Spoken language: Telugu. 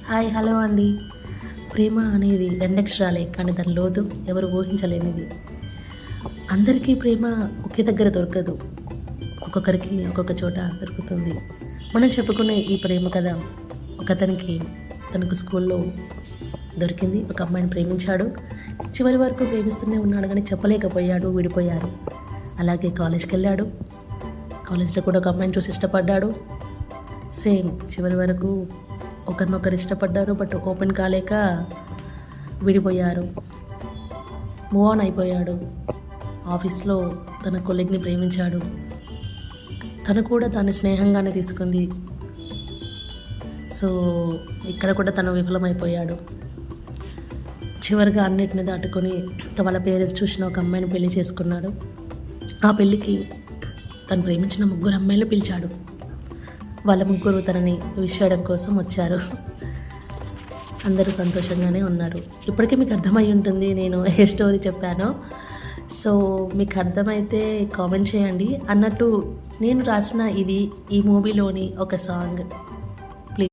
హాయ్ హలో అండి. ప్రేమ అనేది రెండక్షరాలే, కానీ దాని లోతు ఎవరు ఊహించలేనిది. అందరికీ ప్రేమ ఒకే దగ్గర దొరకదు, ఒక్కొక్కరికి ఒక్కొక్క చోట దొరుకుతుంది. మనం చెప్పుకునే ఈ ప్రేమ కథ ఒకతనికి తనకు స్కూల్లో దొరికింది. ఒక అమ్మాయిని ప్రేమించాడు, చివరి వరకు ప్రేమిస్తూనే ఉన్నాడు, కానీ చెప్పలేకపోయాడు, విడిపోయారు. అలాగే కాలేజ్కి వెళ్ళాడు, కాలేజ్లో కూడా ఒక అమ్మాయిని చూసి ఇష్టపడ్డాడు. సేమ్ చివరి వరకు ఒకరినొకరు ఇష్టపడ్డారు, బట్ ఓపెన్ కాలేక విడిపోయారు. మూవ్ ఆన్ అయిపోయాడు. ఆఫీస్లో తన కొలీగ్ని ప్రేమించాడు, తను కూడా దాన్ని స్నేహంగానే తీసుకుంది. సో ఇక్కడ కూడా తను విఫలమైపోయాడు. చివరిగా అన్నిటిని దాటుకొని వాళ్ళ పేరెంట్స్ చూసిన ఒక అమ్మాయిని పెళ్లి చేసుకున్నాడు. ఆ పెళ్ళికి తను ప్రేమించిన 3 అమ్మాయిలు పిలిచాడు. వాళ్ళ 3 తనని విష్ చేయడం కోసం వచ్చారు. అందరూ సంతోషంగానే ఉన్నారు. ఇప్పటికే మీకు అర్థమై ఉంటుంది నేను ఏ స్టోరీ చెప్పానో. సో మీకు అర్థమైతే కామెంట్ చేయండి. అన్నట్టు నేను రాసిన ఇది ఈ మూవీలోని ఒక సాంగ్.